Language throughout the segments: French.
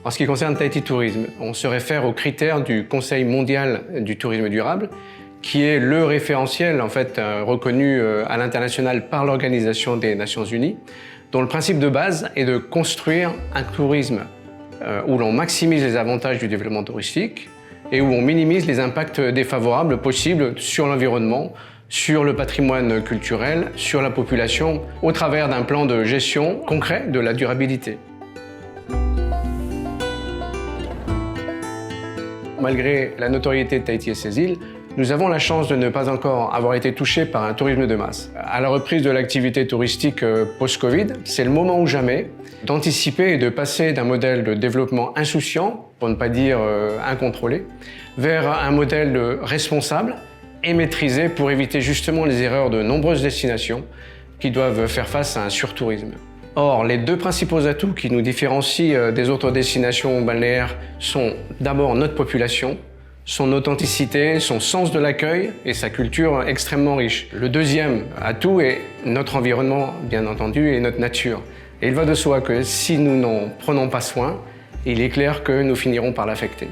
En ce qui concerne Tahiti Tourisme, on se réfère aux critères du Conseil mondial du tourisme durable, qui est le référentiel en fait, reconnu à l'international par l'Organisation des Nations Unies, dont le principe de base est de construire un tourisme où l'on maximise les avantages du développement touristique et où on minimise les impacts défavorables possibles sur l'environnement, sur le patrimoine culturel, sur la population, au travers d'un plan de gestion concret de la durabilité. Malgré la notoriété de Tahiti et ses îles, nous avons la chance de ne pas encore avoir été touchés par un tourisme de masse. À la reprise de l'activité touristique post-Covid, c'est le moment ou jamais d'anticiper et de passer d'un modèle de développement insouciant, pour ne pas dire incontrôlé, vers un modèle responsable et maîtrisé pour éviter justement les erreurs de nombreuses destinations qui doivent faire face à un surtourisme. Or, les deux principaux atouts qui nous différencient des autres destinations balnéaires sont d'abord notre population, son authenticité, son sens de l'accueil et sa culture extrêmement riche. Le deuxième atout est notre environnement, bien entendu, et notre nature. Et il va de soi que si nous n'en prenons pas soin, il est clair que nous finirons par l'affecter.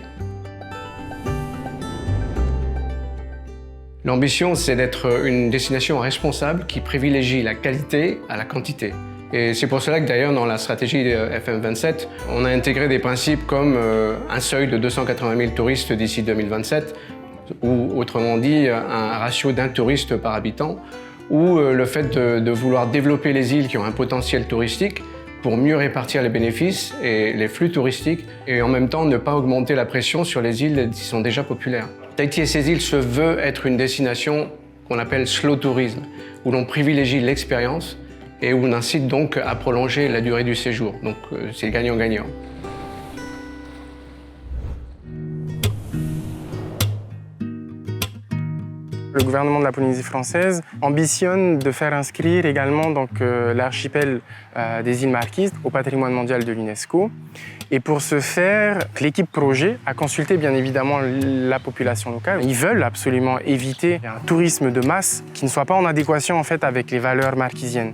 L'ambition, c'est d'être une destination responsable qui privilégie la qualité à la quantité. Et c'est pour cela que d'ailleurs dans la stratégie FM27, on a intégré des principes comme un seuil de 280 000 touristes d'ici 2027, ou autrement dit un ratio d'un touriste par habitant, ou le fait de vouloir développer les îles qui ont un potentiel touristique pour mieux répartir les bénéfices et les flux touristiques, et en même temps ne pas augmenter la pression sur les îles qui sont déjà populaires. Tahiti et ses îles se veut être une destination qu'on appelle slow tourisme, où l'on privilégie l'expérience et où on incite donc à prolonger la durée du séjour. Donc c'est gagnant-gagnant. Le gouvernement de la Polynésie française ambitionne de faire inscrire également l'archipel des îles Marquises au patrimoine mondial de l'UNESCO. Et pour ce faire, l'équipe projet a consulté bien évidemment la population locale. Ils veulent absolument éviter un tourisme de masse qui ne soit pas en adéquation en fait, avec les valeurs marquisiennes.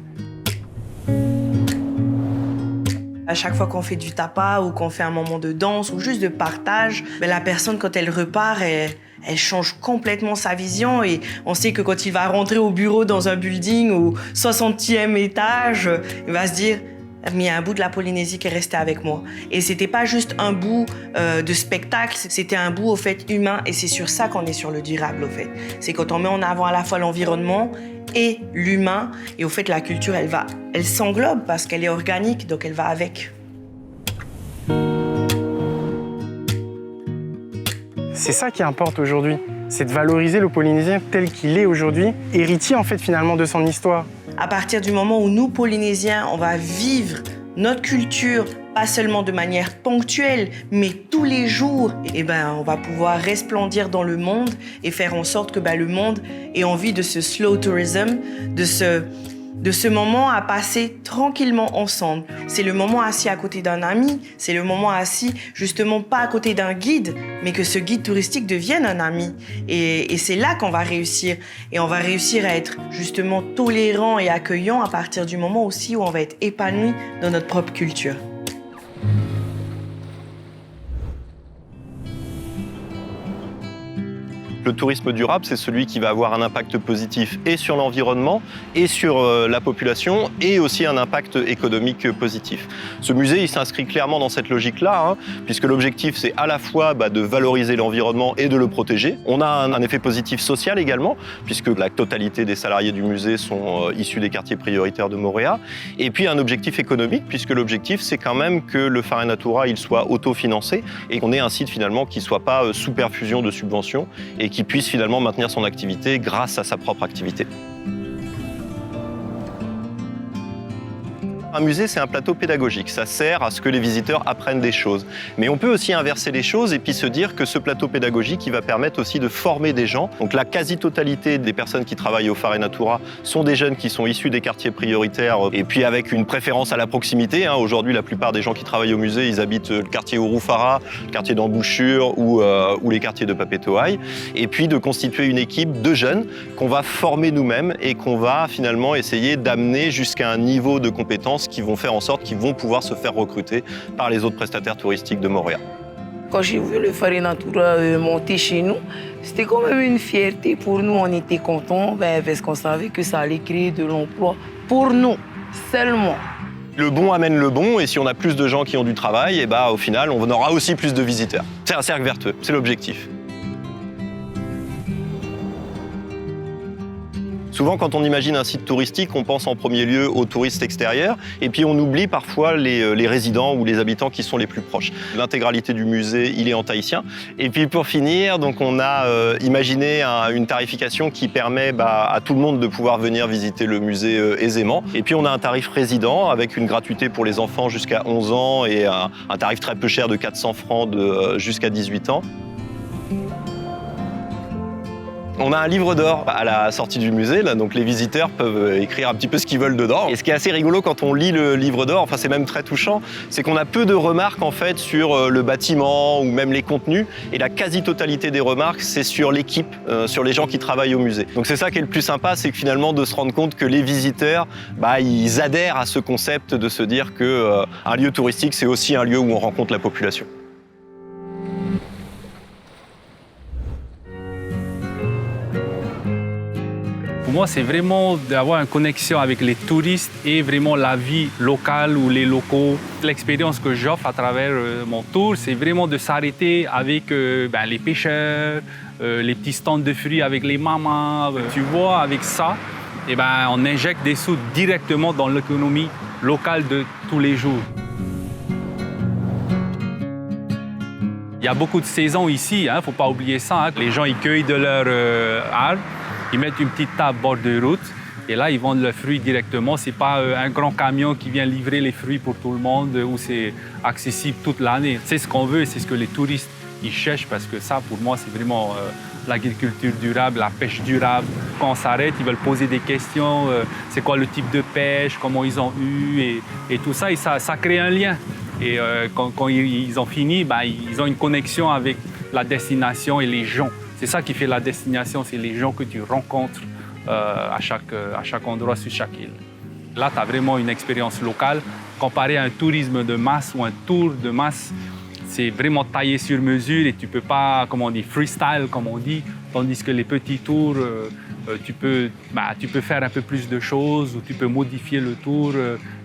À chaque fois qu'on fait du tapa ou qu'on fait un moment de danse ou juste de partage, la personne, quand elle repart, elle change complètement sa vision et on sait que quand il va rentrer au bureau dans un building au 60e étage, il va se dire « mais il y a un bout de la Polynésie qui est resté avec moi ». Et c'était pas juste un bout de spectacle, c'était un bout au fait humain et c'est sur ça qu'on est sur le durable au fait. C'est quand on met en avant à la fois l'environnement et l'humain et au fait la culture elle s'englobe parce qu'elle est organique donc elle va avec. C'est ça qui importe aujourd'hui, c'est de valoriser le Polynésien tel qu'il est aujourd'hui, héritier en fait finalement de son histoire. À partir du moment où nous, Polynésiens, on va vivre notre culture, pas seulement de manière ponctuelle, mais tous les jours, on va pouvoir resplendir dans le monde et faire en sorte que le monde ait envie de ce slow tourism, de ce moment à passer tranquillement ensemble. C'est le moment assis à côté d'un ami, c'est le moment assis justement pas à côté d'un guide, mais que ce guide touristique devienne un ami. Et c'est là qu'on va réussir. Et on va réussir à être justement tolérant et accueillant à partir du moment aussi où on va être épanoui dans notre propre culture. Le tourisme durable, c'est celui qui va avoir un impact positif et sur l'environnement, et sur la population, et aussi un impact économique positif. Ce musée, il s'inscrit clairement dans cette logique-là, puisque l'objectif, c'est à la fois de valoriser l'environnement et de le protéger. On a un effet positif social également, puisque la totalité des salariés du musée sont issus des quartiers prioritaires de Moorea. Et puis un objectif économique, puisque l'objectif, c'est quand même que le Whare Natura, il soit autofinancé, et qu'on ait un site finalement qui ne soit pas sous perfusion de subventions, et qui puisse finalement maintenir son activité grâce à sa propre activité. Un musée, c'est un plateau pédagogique. Ça sert à ce que les visiteurs apprennent des choses. Mais on peut aussi inverser les choses et puis se dire que ce plateau pédagogique, il va permettre aussi de former des gens. Donc la quasi-totalité des personnes qui travaillent au Whare Natura sont des jeunes qui sont issus des quartiers prioritaires et puis avec une préférence à la proximité. Aujourd'hui, la plupart des gens qui travaillent au musée, ils habitent le quartier Urufara, le quartier d'Embouchure ou les quartiers de Papetoai. Et puis de constituer une équipe de jeunes qu'on va former nous-mêmes et qu'on va finalement essayer d'amener jusqu'à un niveau de compétence compétences qui vont faire en sorte qu'ils vont pouvoir se faire recruter par les autres prestataires touristiques de Moorea. Quand j'ai vu le Farinatura monter chez nous, c'était quand même une fierté pour nous. On était contents parce qu'on savait que ça allait créer de l'emploi pour nous seulement. Le bon amène le bon, et si on a plus de gens qui ont du travail, et au final, on aura aussi plus de visiteurs. C'est un cercle vertueux, c'est l'objectif. Souvent, quand on imagine un site touristique, on pense en premier lieu aux touristes extérieurs, et puis on oublie parfois les résidents ou les habitants qui sont les plus proches. L'intégralité du musée, il est en tahitien. Et puis pour finir, donc on a imaginé une tarification qui permet à tout le monde de pouvoir venir visiter le musée aisément. Et puis on a un tarif résident avec une gratuité pour les enfants jusqu'à 11 ans et un tarif très peu cher de 400 francs jusqu'à 18 ans. On a un livre d'or à la sortie du musée, là, donc les visiteurs peuvent écrire un petit peu ce qu'ils veulent dedans. Et ce qui est assez rigolo quand on lit le livre d'or, enfin c'est même très touchant, c'est qu'on a peu de remarques en fait sur le bâtiment ou même les contenus, et la quasi-totalité des remarques c'est sur l'équipe, sur les gens qui travaillent au musée. Donc c'est ça qui est le plus sympa, c'est que finalement de se rendre compte que les visiteurs, ils adhèrent à ce concept de se dire que un lieu touristique c'est aussi un lieu où on rencontre la population. Pour moi, c'est vraiment d'avoir une connexion avec les touristes et vraiment la vie locale ou les locaux. L'expérience que j'offre à travers mon tour, c'est vraiment de s'arrêter avec les pêcheurs, les petits stands de fruits avec les mamans. Tu vois, avec ça, on injecte des sous directement dans l'économie locale de tous les jours. Il y a beaucoup de saisons ici, il ne faut pas oublier ça. Les gens ils cueillent de leurs arbres. Ils mettent une petite table bord de route et là, ils vendent leurs fruits directement. Ce n'est pas un grand camion qui vient livrer les fruits pour tout le monde où c'est accessible toute l'année. C'est ce qu'on veut et c'est ce que les touristes ils cherchent parce que ça, pour moi, c'est vraiment l'agriculture durable, la pêche durable. Quand on s'arrête, ils veulent poser des questions. C'est quoi le type de pêche, comment ils ont eu et tout ça. Et ça crée un lien. Et quand ils ont fini, ils ont une connexion avec la destination et les gens. C'est ça qui fait la destination, c'est les gens que tu rencontres à chaque endroit sur chaque île. Là, tu as vraiment une expérience locale. Comparé à un tourisme de masse ou un tour de masse, c'est vraiment taillé sur mesure et tu ne peux pas, freestyle, comme on dit. Tandis que les petits tours, tu peux faire un peu plus de choses ou tu peux modifier le tour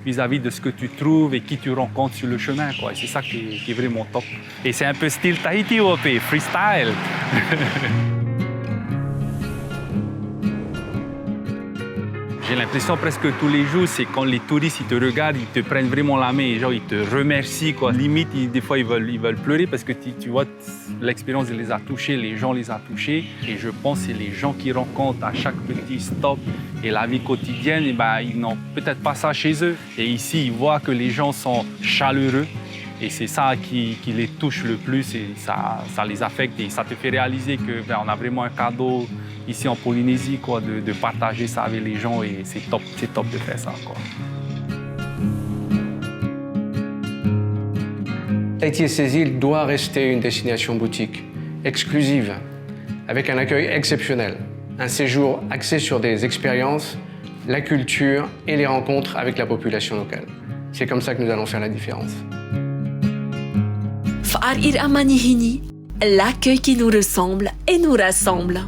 vis-à-vis de ce que tu trouves et qui tu rencontres sur le chemin. Et c'est ça qui est vraiment top. Et c'est un peu style Tahiti OP, freestyle. J'ai l'impression presque tous les jours, c'est quand les touristes ils te regardent, ils te prennent vraiment la main et genre, ils te remercient. Limite, des fois, ils veulent pleurer parce que tu vois, l'expérience les a touchés, les gens les a touchés. Et je pense que c'est les gens qui rencontrent à chaque petit stop et la vie quotidienne, ils n'ont peut-être pas ça chez eux. Et ici, ils voient que les gens sont chaleureux. Et c'est ça qui les touche le plus et ça les affecte et ça te fait réaliser qu'on a vraiment un cadeau ici en Polynésie, de partager ça avec les gens et c'est top de faire ça. Tahiti et ses îles doit rester une destination boutique, exclusive, avec un accueil exceptionnel, un séjour axé sur des expériences, la culture et les rencontres avec la population locale. C'est comme ça que nous allons faire la différence. Fa'ar Ir Amanihini, l'accueil qui nous ressemble et nous rassemble.